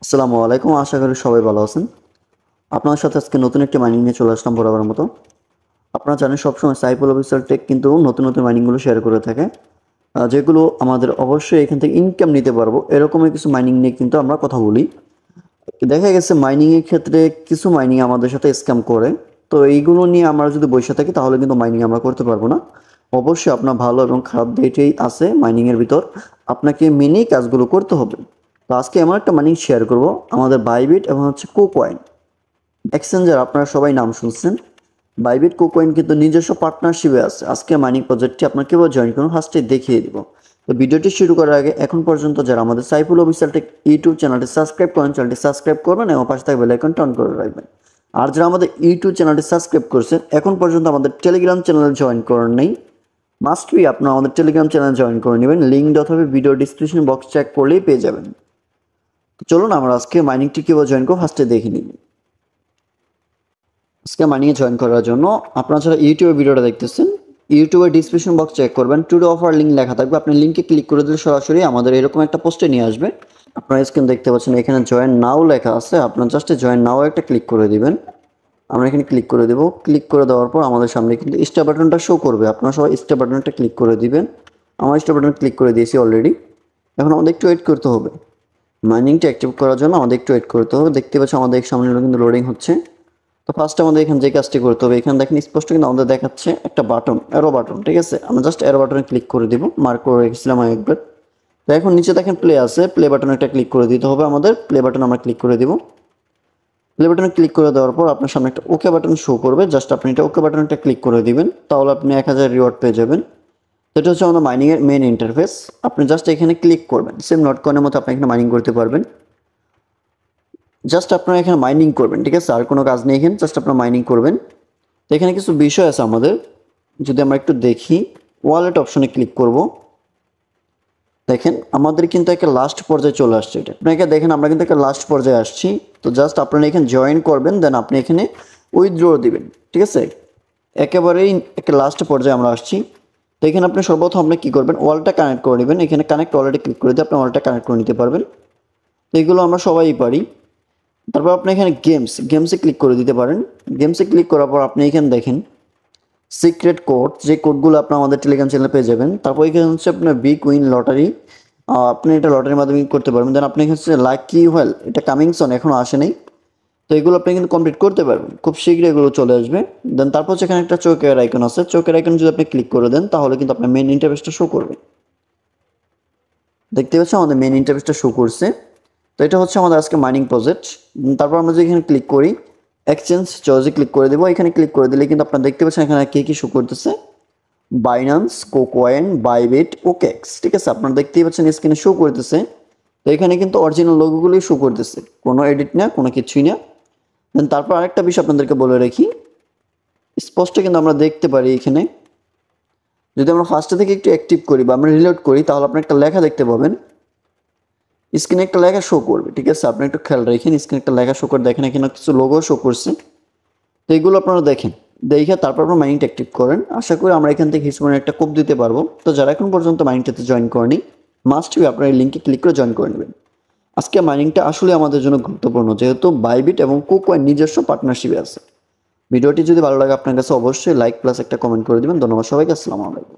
আসসালামু আলাইকুম। আশা করি সবাই ভালো আছেন। আপনার সাথে আজকে নতুন একটি মাইনিং নিয়ে চলে আসলাম বরাবরের মতো। আপনারা জানেন সবসময় সাইফুল অফিসিয়াল টেক কিন্তু নতুন মাইনিংগুলো শেয়ার করে থাকে। যেগুলো আমাদের অবশ্যই এখান থেকে ইনকাম নিতে পারবো এরকমই কিছু মাইনিং নিয়ে কিন্তু আমরা কথা বলি। দেখা গেছে মাইনিংয়ের ক্ষেত্রে কিছু মাইনিং আমাদের সাথে স্ক্যাম করে। তো এইগুলো নিয়ে আমরা যদি বসে থাকি তাহলে কিন্তু মাইনিং আমরা করতে পারবো না। অবশ্যই আপনার ভালো এবং খারাপ দুইটাই আছে মাইনিংয়ের ভিতর। আপনাকে মেনেই কাজগুলো করতে হবে। তো আজকে এমন একটা মাইনিং শেয়ার করব আমাদের বাইবিট এবং হচ্ছে কোকয়েন এক্সচেঞ্জার। আপনারা সবাই নাম শুনছেন। বাইবিট কোকয়েন কিন্তু নিজস্ব পার্টনারশিপে আছে। আজকে মাইনিং প্রজেক্টটি আপনার কীভাবে জয়েন করুন ফার্স্টে দেখিয়ে দিব। তো ভিডিওটি শুরু করার আগে এখন পর্যন্ত যারা আমাদের সাইফুল অফিসিয়াল টেক ইউটিউব চ্যানেলটি সাবস্ক্রাইব করেন, চ্যানেলটি সাবস্ক্রাইব করবেন এবং পাশে থাকা বেল আইকনটি অন করে রাখবেন। আর যারা আমাদের ইউটিউব চ্যানেলটি সাবস্ক্রাইব করছেন এখন পর্যন্ত আমাদের টেলিগ্রাম চ্যানেলে জয়েন করেন নেই, মাস্ট বি আপনারা আমাদের টেলিগ্রাম চ্যানেলে জয়েন করে নেবেন। লিঙ্ক অথবা ভিডিও ডিসক্রিপশন বক্স চেক করলেই পেয়ে যাবেন। তো চলুন আমরা আজকে মাইনিংটি কীভাবে জয়েন করবো ফার্স্টে দেখে নিন। আজকে মাইনিংয়ে জয়েন করার জন্য আপনারা যারা ইউটিউবে ভিডিওটা দেখতেছেন ইউটিউবের ডিসক্রিপশন বক্স চেক করবেন, টুডে অফার লিঙ্ক লেখা থাকবে। আপনি লিঙ্কে ক্লিক করে দিলে সরাসরি আমাদের এরকম একটা পোস্টে নিয়ে আসবে। আপনারা স্ক্রিন দেখতে পাচ্ছেন এখানে জয়েন নাও লেখা আছে। আপনার জাস্ট জয়েন নাও একটা ক্লিক করে দিবেন। আমরা এখানে ক্লিক করে দেবো। ক্লিক করে দেওয়ার পর আমাদের সামনে কিন্তু স্টার বাটনটা শো করবে। আপনারা সবাই স্টার বাটনটা ক্লিক করে দিবেন। আমার স্টার বাটন ক্লিক করে দিয়েছি অলরেডি। এখন আমাদের একটু ওয়েট করতে হবে। মাইনিংটা অ্যাক্টিভ করার জন্য আমাদের একটু ওয়েট করতে হবে। দেখতে পাচ্ছি আমাদের সামনে কিন্তু লোডিং হচ্ছে। তো ফার্স্ট আমাদের এখানে যে কাজটি করতে হবে, এখানে দেখেন স্পষ্ট কিন্তু আমাদের দেখাচ্ছে একটা বাটন, অ্যারো বাটন। ঠিক আছে, আমরা জাস্ট অ্যারো বাটনে ক্লিক করে দিব। মার্ক করে রেখেছিলাম আমি একবার। তো এখন নিচে দেখেন প্লে আছে, প্লে বাটনে একটা ক্লিক করে দিতে হবে আমাদের। প্লে বাটন আমরা ক্লিক করে দিব। প্লে বাটনে ক্লিক করে দেওয়ার পর আপনার সামনে একটা ওকে বাটন শো করবে। জাস্ট আপনি এটা ওকে বাটনটা ক্লিক করে দিবেন, তাহলে আপনি 1000 রিওয়ার্ড পেয়ে যাবেন। এটা হচ্ছে আমাদের মাইনিংয়ের মেন ইন্টারফেস। আপনি জাস্ট এখানে ক্লিক করবেন, সেম নট কয়েনের মতো আপনি এখানে মাইনিং করতে পারবেন। জাস্ট আপনারা এখানে মাইনিং করবেন, ঠিক আছে, আর কোনো কাজ নেই এখানে, জাস্ট আপনারা মাইনিং করবেন। তো এখানে কিছু বিষয় আছে আমাদের, যদি আমরা একটু দেখি, ওয়ালেট অপশনে ক্লিক করব। দেখেন আমাদের কিন্তু একটা লাস্ট পর্যায়ে চলে আসছে। এটা আপনাকে দেখেন আমরা কিন্তু একটা লাস্ট পর্যায়ে আসছি। তো জাস্ট আপনারা এখানে জয়েন করবেন, দেন আপনি এখানে উইথড্র দিবেন। ঠিক আছে, একেবারেই একটা লাস্ট পর্যায়ে আমরা আসছি। তো এখানে আপনি সর্বপ্রথম আপনি কী করবেন, ওয়ালটা কানেক্ট করে নেবেন। এখানে কানেক্ট ওয়ালেটে ক্লিক করে দিয়ে আপনি ওয়ালটা কানেক্ট করে নিতে পারবেন। তো এইগুলো আমরা সবাই পারি। তারপর আপনি এখানে গেমসে ক্লিক করে দিতে পারেন। গেমসে ক্লিক করার পর আপনি এখানে দেখেন সিক্রেট কোড, যে কোডগুলো আপনি আমাদের টেলিগ্রাম চ্যানেলে পেয়ে যাবেন। তারপর এখানে হচ্ছে আপনার বিগ উইন লটারি, আপনি এটা লটারির মাধ্যমে করতে পারবেন। দেন আপনি হচ্ছে লাকি ওয়েল, এটা কামিং সন, এখনও আসে নাই। তো এগুলো আপনি কিন্তু কমপ্লিট করতে পারবেন, খুব শীঘ্রই এগুলো চলে আসবে। দেন তারপর হচ্ছে এখানে একটা চোখের আইকন আছে, চোখের আইকন যদি আপনি ক্লিক করে দেন তাহলে কিন্তু আপনার মেন ইন্টারফেসটা শো করবে। দেখতে পাচ্ছেন আমাদের মেন ইন্টারফেসটা শো করছে। তো এটা হচ্ছে আমাদের আজকে মাইনিং প্রজেক্ট। তারপর আমরা যদি এখানে ক্লিক করি এক্সচেঞ্জ চয়েসে ক্লিক করে দেবো। এখানে ক্লিক করে দিলে কিন্তু আপনারা দেখতে পাচ্ছেন এখানে কী শো করতেছে, বাইন্যান্স, কোকয়েন, বাইবিট, ওকেক্স। ঠিক আছে, আপনারা দেখতেই পাচ্ছেন স্ক্রিনে শো করতেছে। তো এখানে কিন্তু অরিজিনাল লোগোগুলোই শো করতেছে, কোনো এডিট না, কোনো কিছুই না। দেন তারপর আরেকটা বিষয় আপনাদেরকে বলে রাখি, স্পষ্ট কিন্তু আমরা দেখতে পারি এখানে যদি আমরা ফার্স্টে থেকে একটু অ্যাক্টিভ করি বা আমরা রিলোড করি তাহলে আপনি একটা লেখা দেখতে পাবেন, স্ক্রিনে একটা লেখা শো করবে। ঠিক আছে, আপনি একটু খেয়াল রাখেন, স্ক্রিনে একটা লেখা শো করে দেখেন, এখানে কিছু লোগো শো করছে। তো এইগুলো আপনারা দেখেন, দেখে তারপর আপনার মাইনিংটা অ্যাক্টিভ করেন। আশা করি আমরা এখান থেকে হিসেবে একটা কোপ দিতে পারবো। তো যারা এখন পর্যন্ত মাইনিংটাতে জয়েন করেনি মাস্ট বি আপনার এই লিঙ্কে ক্লিক করে জয়েন করে নেবেন। আজকে মাইনিংটা আসলে আমাদের জন্য গুরুত্বপূর্ণ, যেহেতু বাইবিট এবং কোকয়েন নিজস্ব পার্টনারশিপে আছে। ভিডিওটি যদি ভালো লাগে আপনার কাছে অবশ্যই লাইক প্লাস একটা কমেন্ট করে দেবেন। ধন্যবাদ সবাইকে, আসসালামু আলাইকুম।